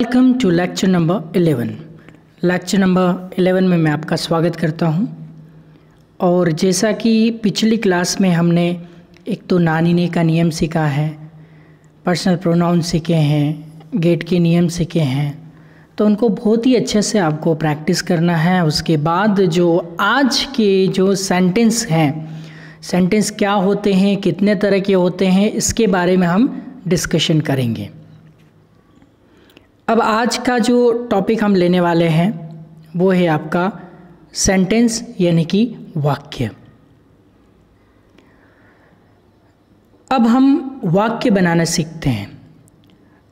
Welcome to lecture number 11। Lecture number 11 में मैं आपका स्वागत करता हूं। और जैसा कि पिछली क्लास में हमने एक तो नानी ने का नियम सीखा है, पर्सनल प्रोनाउन सीखे हैं, गेट के नियम सीखे हैं, तो उनको बहुत ही अच्छे से आपको प्रैक्टिस करना है। उसके बाद जो आज के जो सेंटेंस हैं, सेंटेंस क्या होते हैं, कितने तरह के होते हैं, इसके बारे में हम डिस्कशन करेंगे। अब आज का जो टॉपिक हम लेने वाले हैं वो है आपका सेंटेंस यानी कि वाक्य। अब हम वाक्य बनाना सीखते हैं,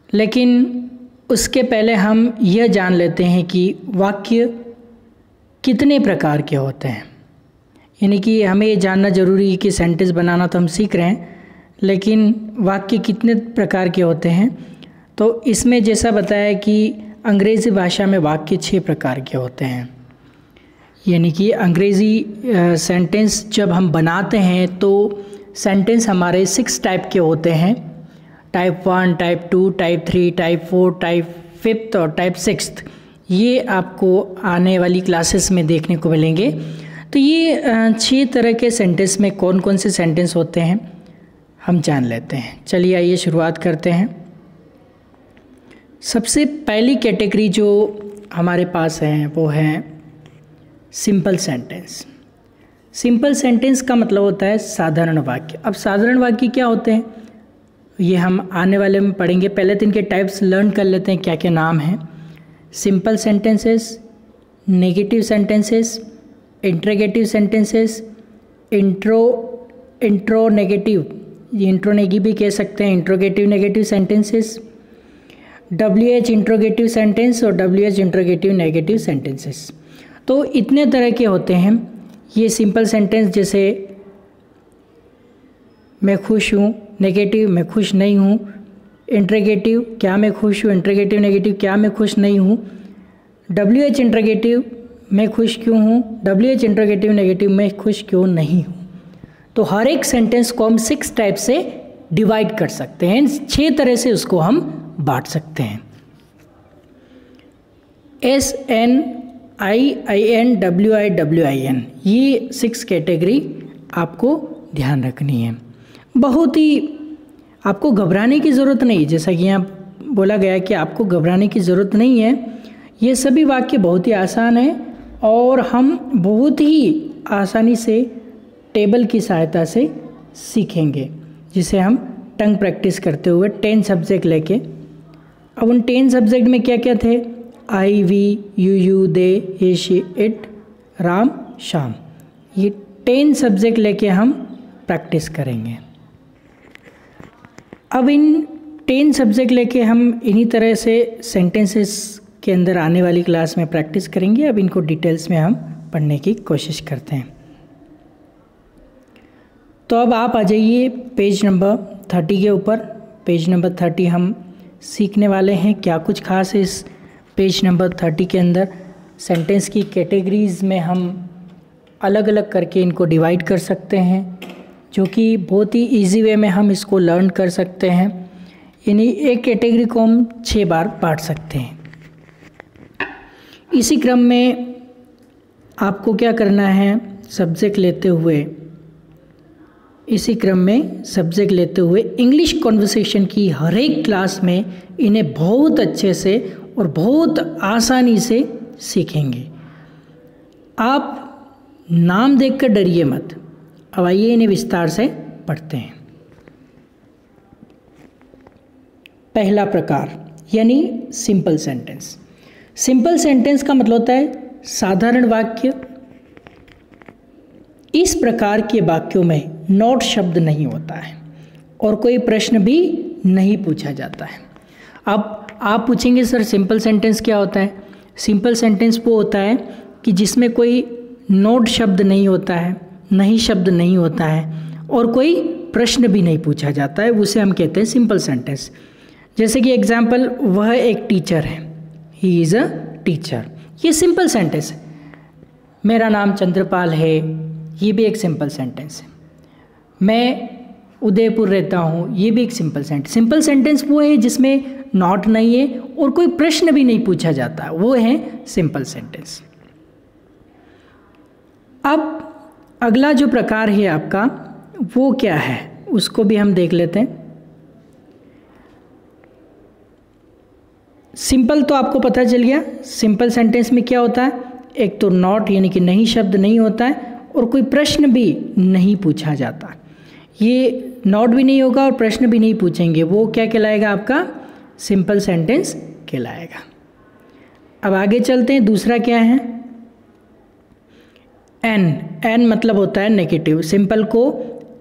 लेकिन उसके पहले हम यह जान लेते हैं कि वाक्य कितने प्रकार के होते हैं। यानी कि हमें ये जानना ज़रूरी है कि सेंटेंस बनाना तो हम सीख रहे हैं, लेकिन वाक्य कितने प्रकार के होते हैं। तो इसमें जैसा बताया कि अंग्रेज़ी भाषा में वाक्य 6 प्रकार के होते हैं। यानी कि अंग्रेज़ी सेंटेंस जब हम बनाते हैं तो सेंटेंस हमारे 6 टाइप के होते हैं। Type 1, type 2, type 3, type 4, type 5 और टाइप 6। ये आपको आने वाली क्लासेस में देखने को मिलेंगे। तो ये 6 तरह के सेंटेंस में कौन कौन से सेंटेंस होते हैं हम जान लेते हैं। चलिए आइए शुरुआत करते हैं। सबसे पहली कैटेगरी जो हमारे पास है वो है सिंपल सेंटेंस। सिंपल सेंटेंस का मतलब होता है साधारण वाक्य। अब साधारण वाक्य क्या होते हैं ये हम आने वाले में पढ़ेंगे। पहले तो इनके टाइप्स लर्न कर लेते हैं, क्या क्या नाम हैं। Simple sentences, negative sentences, interrogative sentences, intro negative, intro negative भी कह सकते हैं, interrogative negative sentences, WH interrogative sentence और WH इंट्रोगेटिव नेगेटिव सेंटेंसेस। तो इतने तरह के होते हैं ये सिंपल सेंटेंस। जैसे मैं खुश हूँ, नेगेटिव मैं खुश नहीं हूँ, इंट्रोगेटिव क्या मैं खुश हूँ, इंट्रोगेटिव नेगेटिव क्या मैं खुश नहीं हूँ, WH इंट्रोगेटिव मैं खुश क्यों हूँ, WH इंट्रोगेटिव नेगेटिव मैं खुश क्यों नहीं हूँ। तो हर एक सेंटेंस को हम 6 टाइप से डिवाइड कर सकते हैं, 6 तरह से उसको हम बांट सकते हैं। SNIINWIWIN ये 6 कैटेगरी आपको ध्यान रखनी है। बहुत ही आपको घबराने की ज़रूरत नहीं, जैसा कि यहाँ बोला गया कि आपको घबराने की ज़रूरत नहीं है। ये सभी वाक्य बहुत ही आसान है और हम बहुत ही आसानी से टेबल की सहायता से सीखेंगे, जिसे हम टंग प्रैक्टिस करते हुए 10 सब्जेक्ट लेके। अब उन 10 सब्जेक्ट में क्या क्या थे, आई, वी, यू, दे, ये, शी, इट, राम, शाम। ये 10 सब्जेक्ट लेके हम प्रैक्टिस करेंगे। अब इन 10 सब्जेक्ट लेके हम इन्हीं तरह से सेंटेंसेस के अंदर आने वाली क्लास में प्रैक्टिस करेंगे। अब इनको डिटेल्स में हम पढ़ने की कोशिश करते हैं। तो अब आप आ जाइए पेज नंबर 30 के ऊपर। पेज नंबर 30 हम सीखने वाले हैं क्या कुछ खास है इस पेज नंबर 30 के अंदर। सेंटेंस की कैटेगरीज़ में हम अलग अलग करके इनको डिवाइड कर सकते हैं, जो कि बहुत ही इजी वे में हम इसको लर्न कर सकते हैं। यानी एक कैटेगरी को हम 6 बार बांट सकते हैं। इसी क्रम में आपको क्या करना है, सब्जेक्ट लेते हुए इंग्लिश कॉन्वर्सेशन की हर एक क्लास में इन्हें बहुत अच्छे से और बहुत आसानी से सीखेंगे। आप नाम देखकर डरिए मत। अब आइए इन्हें विस्तार से पढ़ते हैं। पहला प्रकार यानी सिंपल सेंटेंस। सिंपल सेंटेंस का मतलब होता है साधारण वाक्य। इस प्रकार के वाक्यों में नॉट शब्द नहीं होता है और कोई प्रश्न भी नहीं पूछा जाता है। अब आप पूछेंगे सर सिंपल सेंटेंस क्या होता है। सिंपल सेंटेंस वो होता है कि जिसमें कोई नोट शब्द नहीं होता है, नहीं शब्द नहीं होता है और कोई प्रश्न भी नहीं पूछा जाता है, उसे हम कहते हैं सिंपल सेंटेंस। जैसे कि एग्जाम्पल, वह एक टीचर है, ही इज़ अ टीचर। ये सिंपल सेंटेंस है। मेरा नाम चंद्रपाल है, ये भी एक सिंपल सेंटेंस है। मैं उदयपुर रहता हूँ, ये भी एक सिंपल सेंटेंस। सिंपल सेंटेंस वो है जिसमें नॉट नहीं है और कोई प्रश्न भी नहीं पूछा जाता, वो है सिंपल सेंटेंस। अब अगला जो प्रकार है आपका वो क्या है, उसको भी हम देख लेते हैं। सिंपल तो आपको पता चल गया, सिंपल सेंटेंस में क्या होता है, एक तो नॉट यानी कि नहीं शब्द नहीं होता है और कोई प्रश्न भी नहीं पूछा जाता। ये नॉट भी नहीं होगा और प्रश्न भी नहीं पूछेंगे, वो क्या कहलाएगा, आपका सिंपल सेंटेंस कहलाएगा। अब आगे चलते हैं, दूसरा क्या है, एन मतलब होता है नेगेटिव। सिंपल को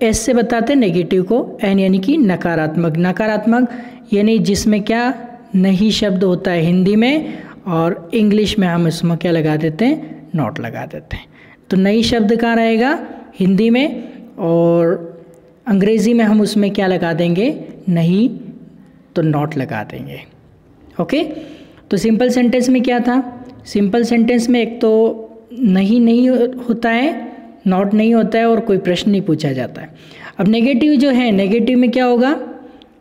एस से बताते हैं, नेगेटिव को एन यानी कि नकारात्मक। नकारात्मक यानी जिसमें क्या नहीं शब्द होता है हिंदी में, और इंग्लिश में हम इसमें क्या लगा देते हैं, नॉट लगा देते हैं। तो नहीं शब्द कहाँ रहेगा, हिंदी में, और अंग्रेज़ी में हम उसमें क्या लगा देंगे, नहीं, तो नॉट लगा देंगे। ओके, तो सिंपल सेंटेंस में क्या था, सिंपल सेंटेंस में एक तो नहीं होता है, नॉट नहीं होता है और कोई प्रश्न नहीं पूछा जाता है। अब नेगेटिव जो है, नेगेटिव में क्या होगा,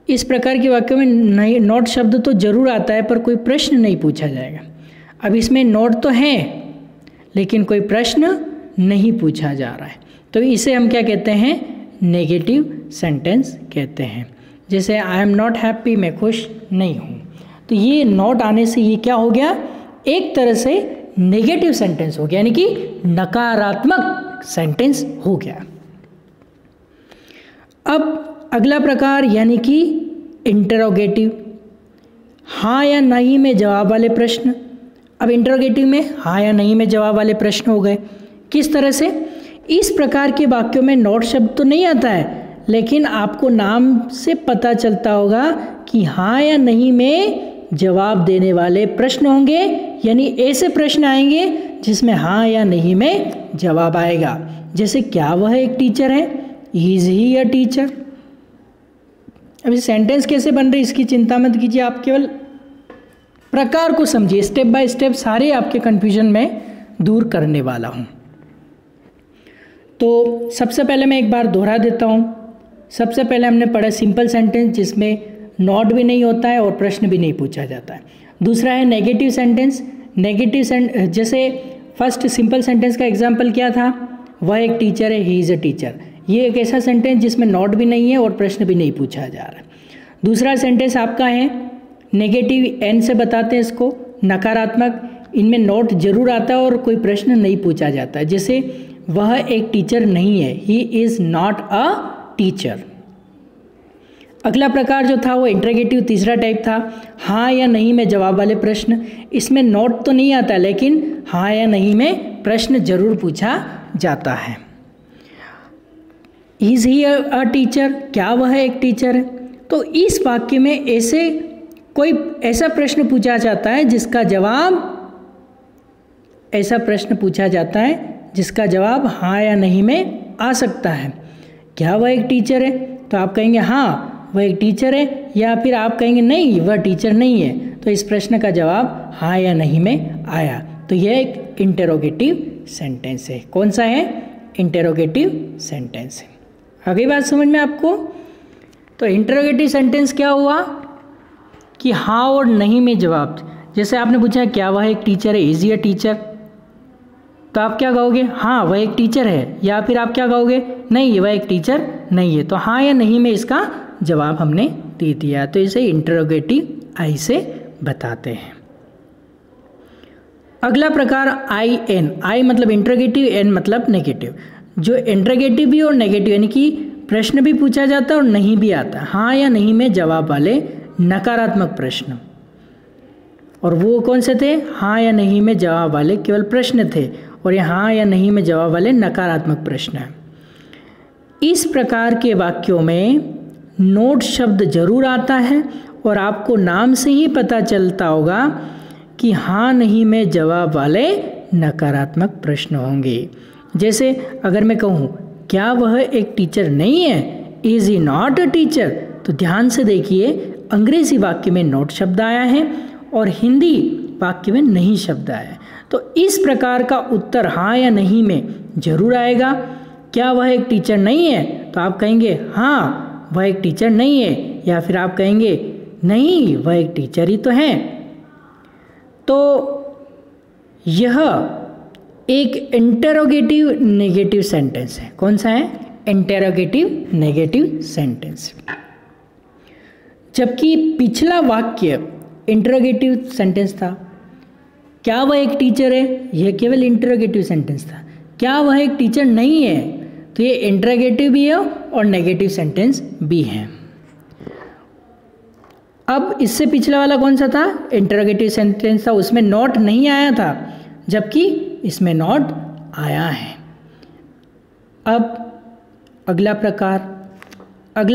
इस प्रकार के वाक्यों में नहीं नॉट शब्द तो जरूर आता है पर कोई प्रश्न नहीं पूछा जाएगा। अब इसमें नॉट तो है लेकिन कोई प्रश्न नहीं पूछा जा रहा है, तो इसे हम क्या कहते हैं, नेगेटिव सेंटेंस कहते हैं। जैसे आई एम नॉट हैप्पी, मैं खुश नहीं हूँ, तो ये नॉट आने से ये क्या हो गया, एक तरह से नेगेटिव सेंटेंस हो गया, यानी कि नकारात्मक सेंटेंस हो गया। अब अगला प्रकार यानी कि इंटरोगेटिव, हाँ या नहीं में जवाब वाले प्रश्न। अब इंटरोगेटिव में हाँ या नहीं में जवाब वाले प्रश्न हो गए। किस तरह से, इस प्रकार के वाक्यों में नॉट शब्द तो नहीं आता है लेकिन आपको नाम से पता चलता होगा कि हाँ या नहीं में जवाब देने वाले प्रश्न होंगे, यानी ऐसे प्रश्न आएंगे जिसमें हाँ या नहीं में जवाब आएगा। जैसे क्या वह एक टीचर है, इज ही अ टीचर। अब ये सेंटेंस कैसे बन रही इसकी चिंता मत कीजिए, आप केवल प्रकार को समझिए, स्टेप बाय स्टेप सारे आपके कन्फ्यूजन में दूर करने वाला हूँ। तो सबसे पहले मैं एक बार दोहरा देता हूँ। सबसे पहले हमने पढ़ा सिंपल सेंटेंस जिसमें नॉट भी नहीं होता है और प्रश्न भी नहीं पूछा जाता है। दूसरा है नेगेटिव सेंटेंस। जैसे फर्स्ट सिंपल सेंटेंस का एग्जाम्पल क्या था, वह एक टीचर है, ही इज़ अ टीचर। ये एक ऐसा सेंटेंस जिसमें नॉट भी नहीं है और प्रश्न भी नहीं पूछा जा रहा है। दूसरा सेंटेंस आपका है नेगेटिव, एन से बताते हैं इसको, नकारात्मक। इनमें नॉट जरूर आता है और कोई प्रश्न नहीं पूछा जाता है। जैसे वह एक टीचर नहीं है, he is not a teacher. अगला प्रकार जो था वो इंटरोगेटिव, तीसरा टाइप था, हाँ या नहीं में जवाब वाले प्रश्न। इसमें नॉट तो नहीं आता लेकिन हाँ या नहीं में प्रश्न जरूर पूछा जाता है। इज ही अ टीचर, क्या वह एक टीचर है। तो इस वाक्य में ऐसे कोई ऐसा प्रश्न पूछा जाता है जिसका जवाब हाँ या नहीं में आ सकता है। क्या वह एक टीचर है, तो आप कहेंगे हाँ वह एक टीचर है, या फिर आप कहेंगे नहीं वह टीचर नहीं है। तो इस प्रश्न का जवाब हाँ या नहीं में आया, तो यह एक इंटरोगेटिव सेंटेंस है। कौन सा है, इंटरोगेटिव सेंटेंस है। आगे बात समझ में आपको। तो इंटरोगेटिव सेंटेंस क्या हुआ कि हाँ और नहीं में जवाब। जैसे आपने पूछा क्या वह एक टीचर है, इज ही अ टीचर, तो आप क्या कहोगे, हाँ वह एक टीचर है, या फिर आप क्या कहोगे, नहीं वह एक टीचर नहीं है। तो हाँ या नहीं में इसका जवाब हमने दे दिया, तो इसे इंटरोगेटिव आई से बताते हैं। अगला प्रकार आई एन, आई मतलब इंटरोगेटिव, एन मतलब नेगेटिव। जो इंटरोगेटिव भी और नेगेटिव यानी कि प्रश्न भी पूछा जाता है और नहीं भी आता, हाँ या नहीं में जवाब वाले नकारात्मक प्रश्न। और वो कौन से थे, हाँ या नहीं में जवाब वाले केवल प्रश्न थे, और ये हाँ या नहीं में जवाब वाले नकारात्मक प्रश्न हैं। इस प्रकार के वाक्यों में नोट शब्द जरूर आता है और आपको नाम से ही पता चलता होगा कि हाँ नहीं में जवाब वाले नकारात्मक प्रश्न होंगे। जैसे अगर मैं कहूँ क्या वह एक टीचर नहीं है, is he not a teacher, तो ध्यान से देखिए अंग्रेजी वाक्य में नॉट शब्द आया है और हिंदी वाक्य में नहीं शब्द आया है। तो इस प्रकार का उत्तर हाँ या नहीं में जरूर आएगा। क्या वह एक टीचर नहीं है, तो आप कहेंगे हाँ वह एक टीचर नहीं है, या फिर आप कहेंगे नहीं, वह एक टीचर ही तो हैं। तो यह एक इंटरोगेटिव नेगेटिव सेंटेंस है। कौन सा है? Interrogative negative sentence. जबकि पिछला वाक्य इंटरोगेटिव सेंटेंस था। क्या वह एक टीचर है? यह केवल इंटरोगेटिव सेंटेंस था। क्या वह एक टीचर नहीं है? तो ये इंटरोगेटिव भी है और नेगेटिव सेंटेंस भी है। अब इससे पिछला वाला कौन सा था? इंटरोगेटिव सेंटेंस था, उसमें नॉट नहीं आया था, जबकि इसमें नॉट आया है। अब अगला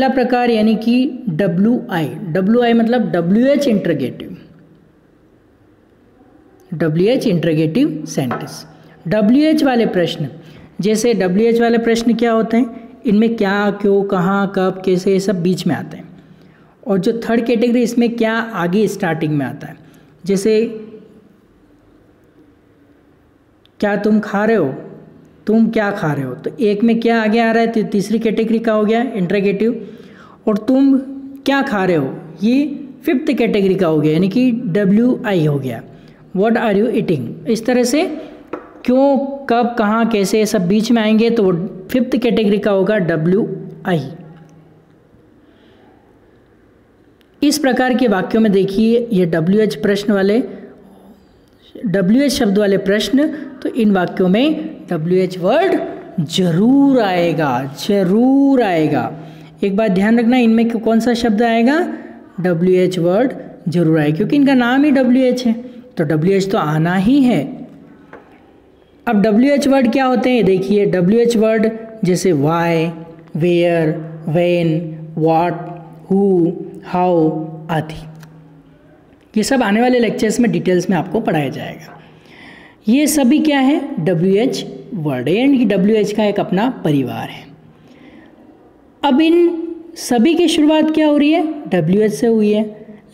प्रकार यानी कि WI मतलब WH इंटरोगेटिव सेंटेंस। WH वाले प्रश्न, जैसे WH वाले प्रश्न क्या होते हैं? इनमें क्या, क्यों, कहाँ, कब, कैसे, ये सब बीच में आते हैं। और जो थर्ड कैटेगरी, इसमें क्या आगे स्टार्टिंग में आता है। जैसे क्या तुम खा रहे हो, तुम क्या खा रहे हो, तो एक में क्या आगे आ रहा है, तो तीसरी कैटेगरी का हो गया इंटरोगेटिव। और तुम क्या खा रहे हो, ये फिफ्थ कैटेगरी का हो गया, यानी कि WI हो गया, व्हाट आर यू ईटिंग। इस तरह से क्यों, कब, कहाँ, कैसे, ये सब बीच में आएंगे, तो वो फिफ्थ कैटेगरी का होगा WI। इस प्रकार के वाक्यों में देखिए ये WH शब्द वाले प्रश्न, तो इन वाक्यों में WH वर्ड जरूर आएगा। एक बात ध्यान रखना, इनमें कौन सा शब्द आएगा? WH वर्ड जरूर आएगा, क्योंकि इनका नाम ही WH है, तो WH तो आना ही है। अब WH वर्ड क्या होते हैं देखिए। WH वर्ड जैसे why, where, when, what, who, how आदि, ये सब आने वाले लेक्चर्स में डिटेल्स में आपको पढ़ाया जाएगा। ये सभी क्या है? WH वर्ड है, यानी कि WH का एक अपना परिवार है। अब इन सभी की शुरुआत क्या हो रही है? WH से हुई है।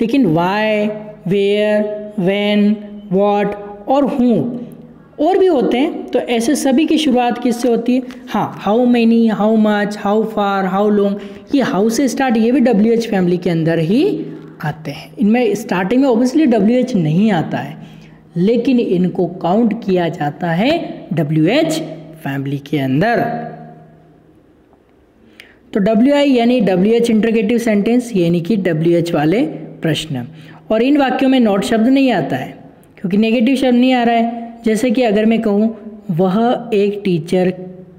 लेकिन वाई, वेयर, व्हेन, व्हाट और हु और भी होते हैं, तो ऐसे सभी की शुरुआत किससे होती है? हाँ, how many, how much, how far, how long, ये हाउ से स्टार्ट, ये भी WH फैमिली के अंदर ही आते हैं। इनमें स्टार्टिंग में ऑब्वियसली WH नहीं आता है, लेकिन इनको काउंट किया जाता है WH फैमिली के अंदर। तो WI यानी WH इंटरोगेटिव सेंटेंस, यानी कि WH वाले प्रश्न। और इन वाक्यों में नॉट शब्द नहीं आता है, क्योंकि नेगेटिव शब्द नहीं आ रहा है। जैसे कि अगर मैं कहूँ वह एक टीचर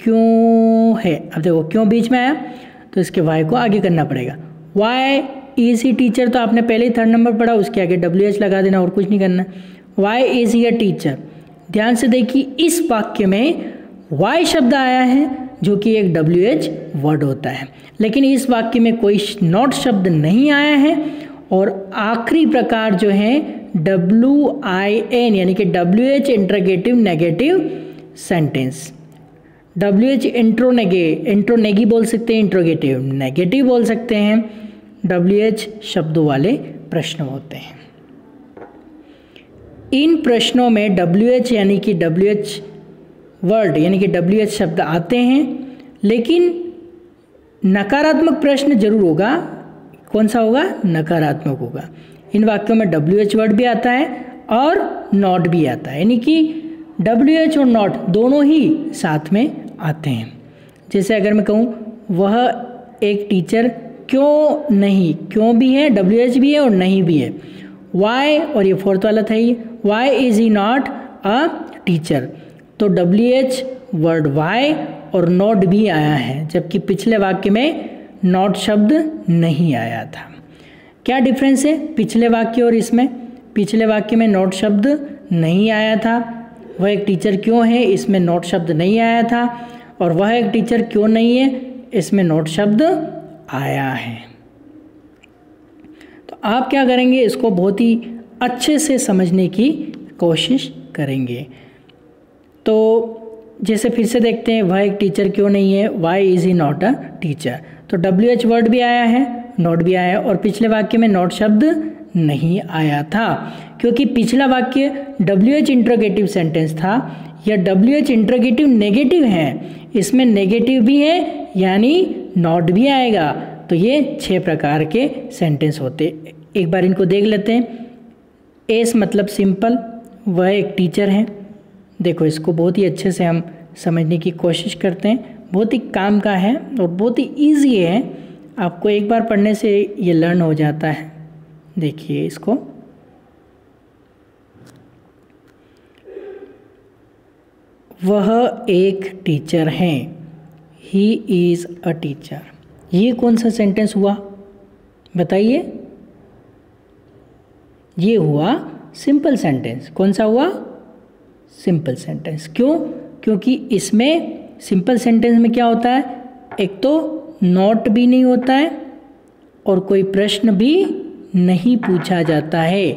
क्यों है, अब देखो क्यों बीच में आया, तो इसके वाई को आगे करना पड़ेगा। वाई इज ही टीचर, तो आपने पहले ही थर्ड नंबर पढ़ा, उसके आगे WH लगा देना और कुछ नहीं करना। Why is he a teacher. ध्यान से देखिए, इस वाक्य में वाई शब्द आया है, जो कि एक WH वर्ड होता है, लेकिन इस वाक्य में कोई नॉट शब्द नहीं आया है। और आखिरी प्रकार जो है WIN, यानी कि WH interrogative negative sentence. WH इंट्रोनेगी बोल सकते हैं, इंट्रोगेटिव नेगेटिव बोल सकते हैं। WH शब्दों वाले प्रश्न होते हैं। इन प्रश्नों में WH यानी कि WH वर्ड यानी कि WH शब्द आते हैं, लेकिन नकारात्मक प्रश्न जरूर होगा। कौन सा होगा? नकारात्मक होगा। इन वाक्यों में WH वर्ड भी आता है और नॉट भी आता है, यानी कि WH और नॉट दोनों ही साथ में आते हैं। जैसे अगर मैं कहूँ वह एक टीचर क्यों नहीं, क्यों भी है, WH भी है और नहीं भी है। वाई, और ये फोर्थ वाला था ही, why is he not a teacher, तो WH वर्ड वाई और नॉट भी आया है, जबकि पिछले वाक्य में नॉट शब्द नहीं आया था। क्या डिफरेंस है पिछले वाक्य और इसमें? पिछले वाक्य में नॉट शब्द नहीं आया था, वह एक टीचर क्यों है, इसमें नॉट शब्द नहीं आया था। और वह एक टीचर क्यों नहीं है, इसमें नॉट शब्द आया है। तो आप क्या करेंगे, इसको बहुत ही अच्छे से समझने की कोशिश करेंगे। तो जैसे फिर से देखते हैं, वह एक टीचर क्यों नहीं है, why is he not a teacher, तो WH वर्ड भी आया है, नॉट भी आया है, और पिछले वाक्य में नॉट शब्द नहीं आया था, क्योंकि पिछला वाक्य WH इंट्रोगेटिव सेंटेंस था। यह WH इंट्रोगेटिव नेगेटिव है, इसमें नेगेटिव भी है यानी नॉट भी आएगा। तो ये 6 प्रकार के सेंटेंस होते एक बार इनको देख लेते हैं। एस मतलब सिंपल, वह एक टीचर है। देखो इसको बहुत ही अच्छे से हम समझने की कोशिश करते हैं। बहुत ही काम का है और बहुत ही ईजी है, आपको एक बार पढ़ने से ये लर्न हो जाता है। देखिए इसको, वह एक टीचर है, ही इज़ अ टीचर। ये कौन सा सेंटेंस हुआ बताइए? ये हुआ सिंपल सेंटेंस। कौन सा हुआ? Simple sentence. क्यों? क्योंकि इसमें सिंपल सेंटेंस में क्या होता है, एक तो नॉट भी नहीं होता है और कोई प्रश्न भी नहीं पूछा जाता है।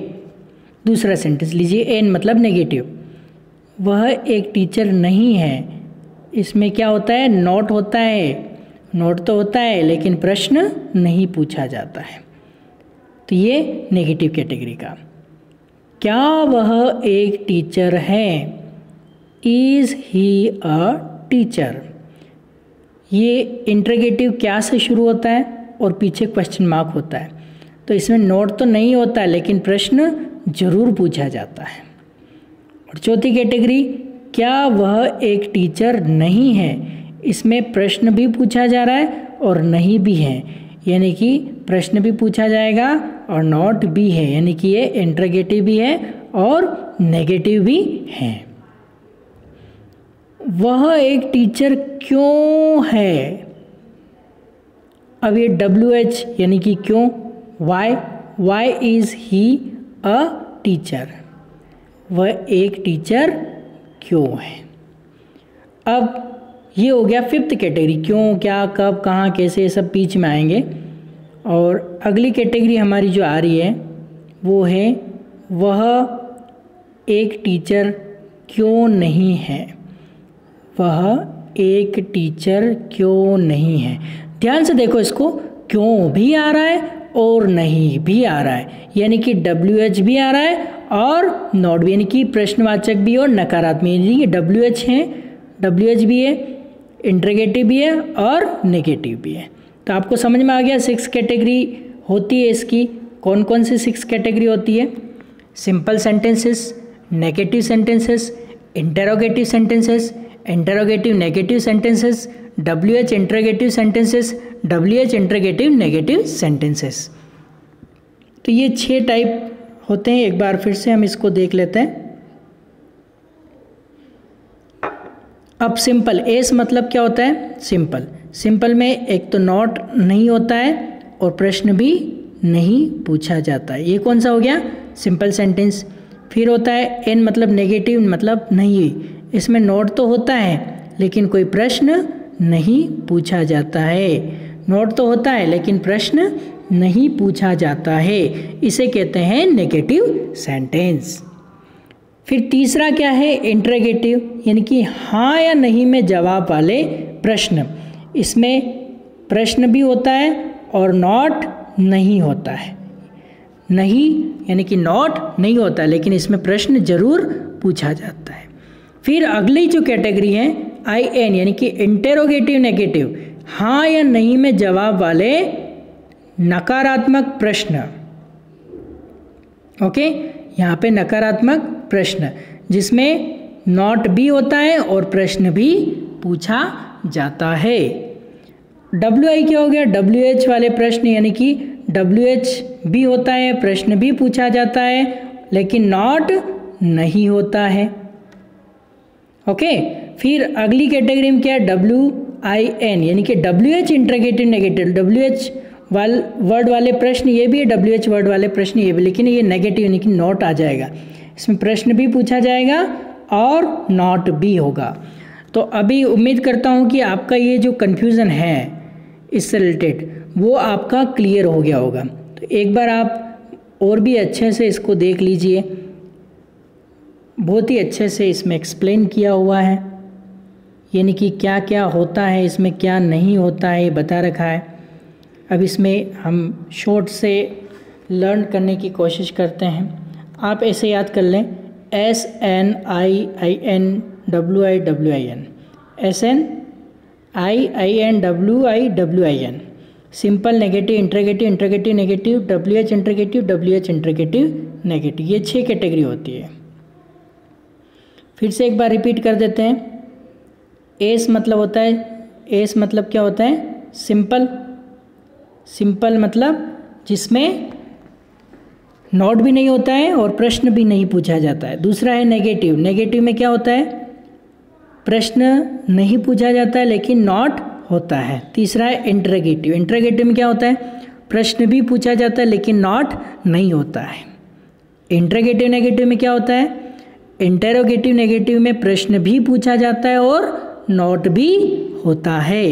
दूसरा सेंटेंस लीजिए, एन मतलब नेगेटिव। वह एक टीचर नहीं है, इसमें क्या होता है, नॉट होता है। नोट तो होता है लेकिन प्रश्न नहीं पूछा जाता है, तो ये नेगेटिव कैटेगरी का। क्या वह एक टीचर है? Is he a teacher. ये इंटरोगेटिव क्या से शुरू होता है और पीछे क्वेश्चन मार्क होता है, तो इसमें नोट तो नहीं होता है लेकिन प्रश्न जरूर पूछा जाता है। और चौथी कैटेगरी, क्या वह एक टीचर नहीं है, इसमें प्रश्न भी पूछा जा रहा है और नहीं भी है, यानी कि प्रश्न भी पूछा जाएगा और नॉट भी है, यानी कि ये इंटरोगेटिव भी है और नेगेटिव भी है। वह एक टीचर क्यों है? अब ये WH यानी कि क्यों, why is he a teacher. वह एक टीचर क्यों है। अब ये हो गया फिफ्थ कैटेगरी, क्यों, क्या, कब, कहाँ, कैसे, ये सब बीच में आएंगे। और अगली कैटेगरी हमारी जो आ रही है वो है, वह एक टीचर क्यों नहीं है। वह एक टीचर क्यों नहीं है। ध्यान से देखो इसको, क्यों भी आ रहा है और नहीं भी आ रहा है, यानी कि WH भी आ रहा है और नॉट भी, यानी कि प्रश्नवाचक भी और नकारात्मक, यानी कि WH है, WH भी है, इंटरोगेटिव भी है और नेगेटिव भी है। तो आपको समझ में आ गया 6 कैटेगरी होती है इसकी। कौन कौन सी 6 कैटेगरी होती है? Simple sentences, negative sentences, interrogative sentences, interrogative negative sentences, WH interrogative sentences, WH interrogative negative sentences. तो ये 6 टाइप होते हैं। एक बार फिर से हम इसको देख लेते हैं। अब सिंपल, एस मतलब क्या होता है, सिंपल। सिंपल में एक तो नॉट नहीं होता है और प्रश्न भी नहीं पूछा जाता है। ये कौन सा हो गया, सिंपल सेंटेंस। फिर होता है एन मतलब नेगेटिव, मतलब नहीं, इसमें नॉट तो होता है लेकिन कोई प्रश्न नहीं पूछा जाता है। नॉट तो होता है लेकिन प्रश्न नहीं पूछा जाता है, इसे कहते हैं नेगेटिव सेंटेंस। फिर तीसरा क्या है, इंटरोगेटिव, यानी कि हाँ या नहीं में जवाब वाले प्रश्न। इसमें प्रश्न भी होता है और नॉट नहीं होता है। नहीं यानी कि नॉट नहीं होता लेकिन इसमें प्रश्न जरूर पूछा जाता है। फिर अगली जो कैटेगरी है IN, यानी कि इंटेरोगेटिव नेगेटिव, हाँ या नहीं में जवाब वाले नकारात्मक प्रश्न। ओके, यहाँ पे नकारात्मक प्रश्न जिसमें नॉट भी होता है और प्रश्न भी पूछा जाता है। WI क्या हो गया, WH वाले प्रश्न, यानी कि WH भी होता है, प्रश्न भी पूछा जाता है लेकिन नॉट नहीं होता है। ओके, फिर अगली कैटेगरी में क्या है, WIN, यानी कि WH interrogative negative. WH word वाले प्रश्न ये भी है, WH वर्ड वाले प्रश्न ये भी, लेकिन ये नेगेटिव यानी कि नॉट आ जाएगा। इसमें प्रश्न भी पूछा जाएगा और नॉट भी होगा। तो अभी उम्मीद करता हूँ कि आपका ये जो कन्फ्यूज़न है इससे रिलेटेड वो आपका क्लियर हो गया होगा। तो एक बार आप और भी अच्छे से इसको देख लीजिए, बहुत ही अच्छे से इसमें एक्सप्लेन किया हुआ है, यानी कि क्या क्या होता है इसमें, क्या नहीं होता है, बता रखा है। अब इसमें हम शॉर्ट से लर्न करने की कोशिश करते हैं। आप ऐसे याद कर लें, SNIIN WIWIN, SNIIN WIWIN, simple, negative, interrogative, interrogative negative, WH interrogative, WH interrogative negative, ये 6 कैटेगरी होती है। फिर से एक बार रिपीट कर देते हैं। एस मतलब होता है, एस मतलब क्या होता है? सिंपल। सिंपल मतलब जिसमें नोट भी नहीं होता है और प्रश्न भी नहीं पूछा जाता है। दूसरा है नेगेटिव। नेगेटिव में क्या होता है? प्रश्न नहीं पूछा जाता है लेकिन नोट होता है। तीसरा है इंटरोगेटिव। इंटरोगेटिव में क्या होता है? प्रश्न भी पूछा जाता है लेकिन नोट नहीं होता है। इंटरोगेटिव नेगेटिव में क्या होता है? इंटरोगेटिव नेगेटिव में प्रश्न भी पूछा जाता है और नोट भी होता है।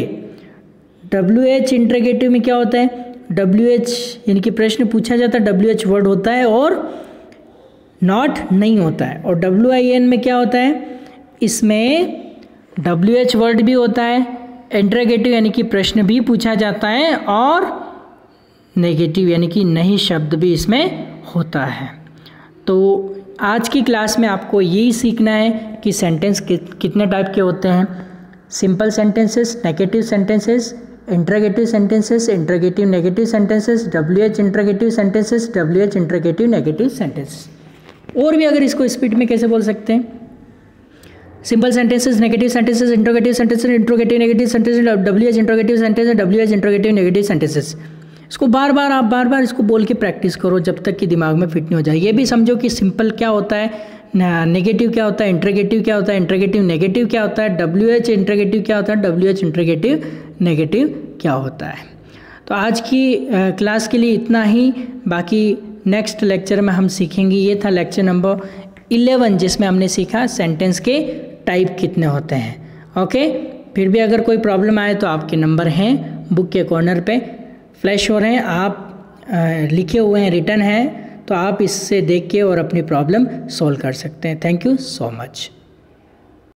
WH इंटरोगेटिव में क्या होता है? WH यानी कि प्रश्न पूछा जाता है, WH वर्ड होता है और नॉट नहीं होता है। और WIN में क्या होता है? इसमें WH वर्ड भी होता है, इंटरोगेटिव यानी कि प्रश्न भी पूछा जाता है और नेगेटिव यानी कि नहीं शब्द भी इसमें होता है। तो आज की क्लास में आपको यही सीखना है कि सेंटेंस कितने टाइप के होते हैं। Simple sentences, negative sentences, interrogative sentences, interrogative negative sentences, WH interrogative sentences, WH interrogative negative sentences. और भी अगर इसको स्पीड में कैसे बोल सकते हैं? Simple sentences, negative sentences, interrogative sentences, interrogative negative sentences, WH interrogative sentences, WH interrogative negative sentences. इसको आप बार बार इसको बोल के प्रैक्टिस करो जब तक कि दिमाग में फिट नहीं हो जाए। ये भी समझो कि सिंपल क्या होता है, नेगेटिव क्या होता है, इंटरोगेटिव क्या होता है, इंटरोगेटिव नेगेटिव क्या होता है, WH इंटरोगेटिव क्या होता है, WH इंटरोगेटिव नेगेटिव क्या होता है। तो आज की क्लास के लिए इतना ही। बाकी नेक्स्ट लेक्चर में हम सीखेंगे। ये था लेक्चर नंबर 11 जिसमें हमने सीखा सेंटेंस के टाइप कितने होते हैं। ओके, फिर भी अगर कोई प्रॉब्लम आए तो आपके नंबर हैं बुक के कॉर्नर पे फ्लैश हो रहे हैं, आप लिखे हुए हैं, रिटन है, तो आप इससे देख के और अपनी प्रॉब्लम सॉल्व कर सकते हैं। Thank you so much.